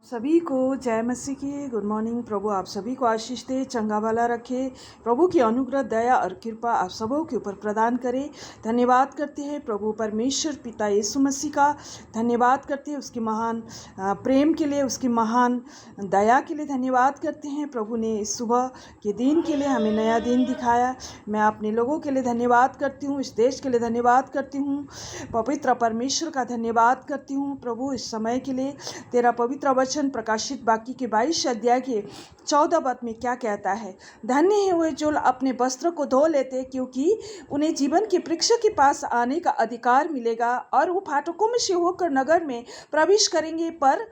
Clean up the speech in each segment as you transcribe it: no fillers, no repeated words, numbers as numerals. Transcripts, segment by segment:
सभी को जय मसीह की गुड मॉर्निंग। प्रभु आप सभी को आशीष दे, चंगा भला रखे। प्रभु की अनुग्रह, दया और कृपा आप सबों के ऊपर प्रदान करे। धन्यवाद करते हैं प्रभु परमेश्वर पिता यीशु मसीह का। धन्यवाद करते हैं उसकी महान प्रेम के लिए, उसकी महान दया के लिए धन्यवाद करते हैं। प्रभु ने इस सुबह के दिन के लिए हमें नया दिन दिखाया। मैं अपने लोगों के लिए धन्यवाद करती हूँ, इस देश के लिए धन्यवाद करती हूँ, पवित्र परमेश्वर का धन्यवाद करती हूँ। प्रभु इस समय के लिए तेरा पवित्र वचन प्रकाशित बाकी के 22 अध्याय के 14 पद में क्या कहता है। धन्य है वे जो अपने वस्त्र को धो लेते, क्योंकि उन्हें जीवन के वृक्ष के पास आने का अधिकार मिलेगा और वो फाटकों में से होकर नगर में प्रवेश करेंगे। पर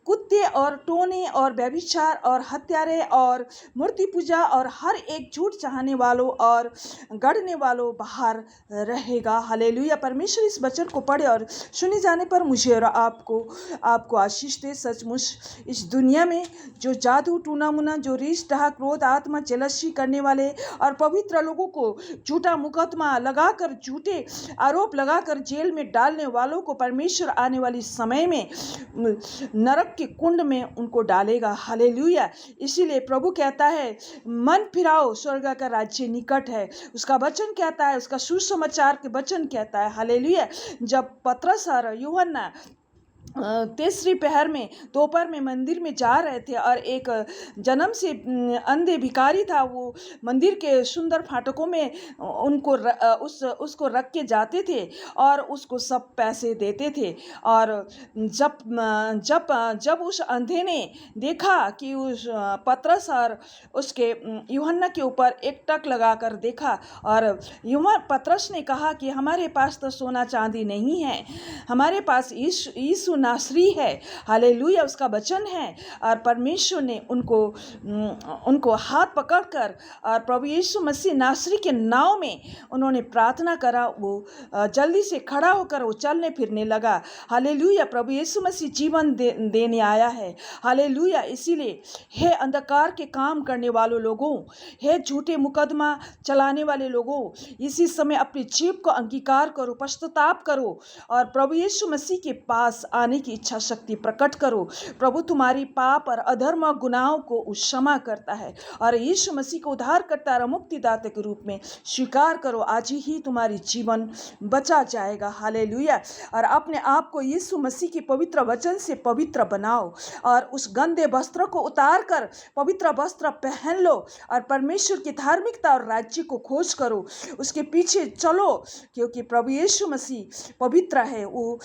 कुत्ते और टोने और व्यभिचार और हत्यारे और मूर्ति पूजा और हर एक झूठ चाहने वालों और गढ़ने वालों बाहर रहेगा। हालेलुया। परमेश्वर इस वचन को पढ़े और सुने जाने पर मुझे और आपको आशीष दे। सचमुच इस दुनिया में जो जादू टूना मुना, जो रीछ डहा, क्रोध, आत्मा, जेलसी करने वाले और पवित्र लोगों को झूठा मुकदमा लगाकर, झूठे आरोप लगाकर जेल में डालने वालों को परमेश्वर आने वाली समय में नरक के कुंड में उनको डालेगा। हालेलुया। इसीलिए प्रभु कहता है मन फिराओ, स्वर्ग का राज्य निकट है। उसका वचन कहता है, उसका सुसमाचार के वचन कहता है। हालेलुया। जब पतरस और यूहन्ना तीसरी पहर में दोपहर में मंदिर में जा रहे थे और एक जन्म से अंधे भिखारी था, वो मंदिर के सुंदर फाटकों में उसको रख के जाते थे और उसको सब पैसे देते थे। और जब उस अंधे ने देखा कि उस पतरस और उसके यूहन्ना के ऊपर एक टक लगाकर देखा, और पतरस ने कहा कि हमारे पास तो सोना चांदी नहीं है, हमारे पास यीशु नासरी है। हालेलुया। उसका वचन है। और परमेश्वर ने उनको हाथ पकड़कर और प्रभु यीशु मसीह नासरी के नाम में उन्होंने प्रार्थना करा। वो जल्दी से खड़ा होकर वो चलने फिरने लगा। हालेलुया। प्रभु यीशु मसीह जीवन देने आया है। हालेलुया। इसीलिए हे अंधकार के काम करने वालों लोगों, हे झूठे मुकदमा चलाने वाले लोगों, इसी समय अपनी जीभ को अंगीकार करो, पश्चाताप करो और प्रभु यीशु मसीह के पास आने की इच्छा शक्ति प्रकट करो। प्रभु तुम्हारी पाप और अधर्म गुनाहों को क्षमा करता है और यीशु मसीह को उद्धार करता और मुक्तिदाता के रूप में स्वीकार करो। आज ही तुम्हारी जीवन बचा जाएगा। हालेलुया। और अपने आप को यीशु मसीह के पवित्र वचन से पवित्र बनाओ और उस गंदे वस्त्र को उतार कर पवित्र वस्त्र पहन लो और परमेश्वर की धार्मिकता और राज्य को खोज करो, उसके पीछे चलो, क्योंकि प्रभु यीशु मसीह पवित्र है। वो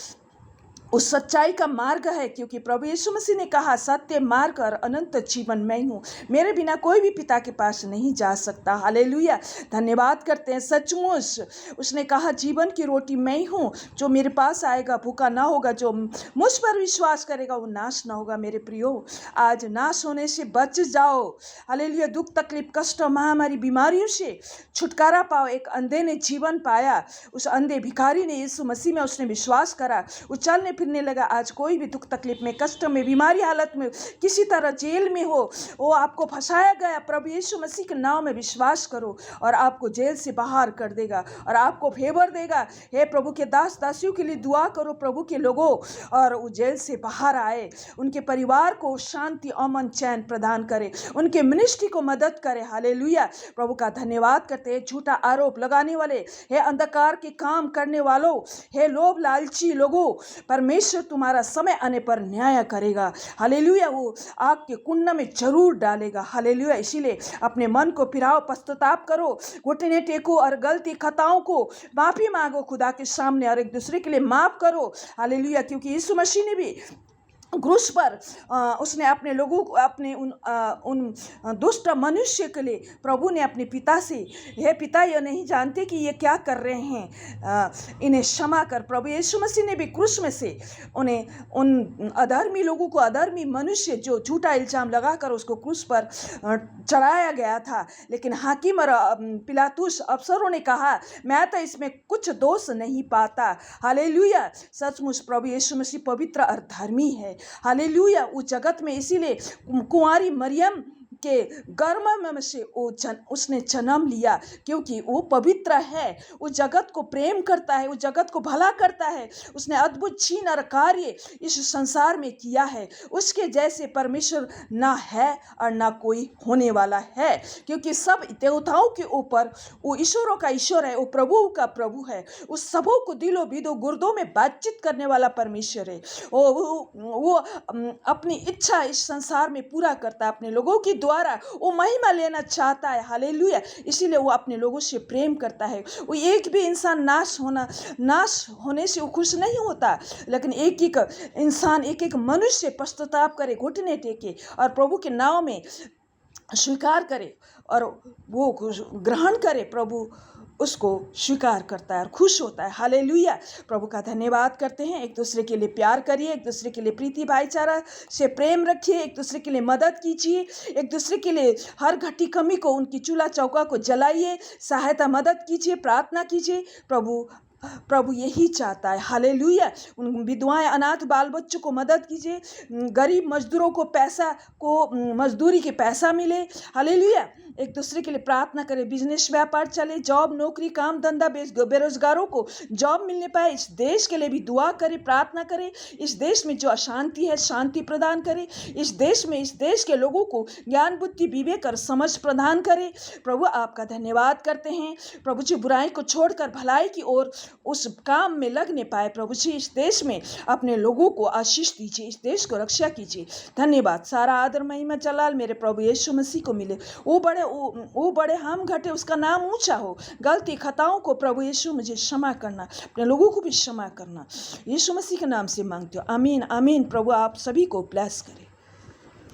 उस सच्चाई का मार्ग है, क्योंकि प्रभु यीशु मसीह ने कहा सत्य, मार्ग और अनंत जीवन मैं हूँ, मेरे बिना कोई भी पिता के पास नहीं जा सकता। हालेलुया। धन्यवाद करते हैं। सचमुच उसने कहा जीवन की रोटी मैं हूँ, जो मेरे पास आएगा भूखा ना होगा, जो मुझ पर विश्वास करेगा वो नाश ना होगा। मेरे प्रियो, आज नाश होने से बच जाओ। हालेलुया। दुख, तकलीफ, कष्ट, महामारी, बीमारियों से छुटकारा पाओ। एक अंधे ने जीवन पाया, उस अंधे भिखारी ने यीशु मसीह में उसने विश्वास करा, वो चलने फिरने लगा। आज कोई भी दुख तकलीफ में, कष्ट में, बीमारी हालत में, किसी तरह जेल में हो, वो आपको फंसाया गया, प्रभु यीशु मसीह के नाम में विश्वास करो और आपको जेल से बाहर कर देगा और आपको फेवर देगा। हे प्रभु के दास दासियों के लिए दुआ करो, प्रभु के लोगों, और वो जेल से बाहर आए, उनके परिवार को शांति, अमन, चैन प्रदान करे, उनके मिनिस्ट्री को मदद करे। हालेलुया। प्रभु का धन्यवाद करते हैं। झूठा आरोप लगाने वाले, हे अंधकार के काम करने वालों, हे लोभ लालची लोगों, परमेश्वर तुम्हारा समय आने पर न्याय करेगा। हालेलुया। वो आग के कुंड में जरूर डालेगा। हालेलुया। इसीलिए अपने मन को फिराओ, पश्चाताप करो, घुटने टेको और गलती खताओं को माफी मांगो खुदा के सामने और एक दूसरे के लिए माफ करो। हालेलुया। क्योंकि यीशु मसीह ने भी क्रूस पर उसने अपने लोगों को, अपने उन दुष्ट मनुष्य के लिए प्रभु ने अपने पिता से, हे पिता ये नहीं जानते कि ये क्या कर रहे हैं, इन्हें क्षमा कर। प्रभु यीशु मसीह ने भी क्रूस में से उन्हें, उन अधर्मी लोगों को, अधर्मी मनुष्य जो झूठा इल्जाम लगाकर उसको क्रूस पर चढ़ाया गया था, लेकिन हाकिम और पिलातुस अफसरों ने कहा मैं तो इसमें कुछ दोष नहीं पाता। हालेलुया। सचमुच प्रभु यीशु मसीह पवित्र और धर्मी है। हालेलुया। उस जगत में इसीलिए कुंवारी मरियम के गर्भ में से उसने जन्म लिया, क्योंकि वो पवित्र है, वो जगत को प्रेम करता है, वो जगत को भला करता है। उसने अद्भुत चिन्ह और कार्य इस संसार में किया है। उसके जैसे परमेश्वर ना है और ना कोई होने वाला है, क्योंकि सब देवताओं के ऊपर वो ईश्वरों का ईश्वर है, वो प्रभु का प्रभु है। उस सबों को दिलों बीदों गुर्दों में बातचीत करने वाला परमेश्वर है। वो अपनी इच्छा इस संसार में पूरा करता है, अपने लोगों के द्वारा वो महिमा लेना चाहता है। हालेलुया। इसीलिए वो अपने लोगों से प्रेम करता है। वो एक भी इंसान नाश होने से वो खुश नहीं होता, लेकिन एक एक इंसान, एक एक मनुष्य पश्चाताप करे, घुटने टेके और प्रभु के नाम में स्वीकार करे और वो ग्रहण करे, प्रभु उसको स्वीकार करता है और खुश होता है। हालेलुया। प्रभु का धन्यवाद करते हैं। एक दूसरे के लिए प्यार करिए, एक दूसरे के लिए प्रीति भाईचारा से प्रेम रखिए, एक दूसरे के लिए मदद कीजिए, एक दूसरे के लिए हर घटी कमी को, उनकी चूल्हा चौका को जलाइए, सहायता मदद कीजिए, प्रार्थना कीजिए। प्रभु यही चाहता है। हालेलुया। उन विधवाएं, अनाथ बाल बच्चों को मदद कीजिए, गरीब मजदूरों को मजदूरी के पैसा मिले। हालेलुया। एक दूसरे के लिए प्रार्थना करें, बिजनेस व्यापार चले, जॉब नौकरी काम धंधा, बेरोजगारों को जॉब मिलने पाए। इस देश के लिए भी दुआ करें, प्रार्थना करें। इस देश में जो अशांति है, शांति प्रदान करें। इस देश के लोगों को ज्ञान बुद्धि विवेक और समझ प्रदान करें। प्रभु आपका धन्यवाद करते हैं। प्रभु जी बुराई को छोड़कर भलाई की ओर उस काम में लगने पाए। प्रभु जी इस देश में अपने लोगों को आशीष दीजिए, इस देश को रक्षा कीजिए। धन्यवाद। सारा आदर महिमा जलाल मेरे प्रभु यीशु मसीह को मिले। वो बड़े हम घटे, उसका नाम ऊंचा हो। गलती खताओं को प्रभु यीशु मुझे क्षमा करना, अपने लोगों को भी क्षमा करना। यीशु मसीह के नाम से मांगते हो, आमीन आमीन। प्रभु आप सभी को ब्लेस करें।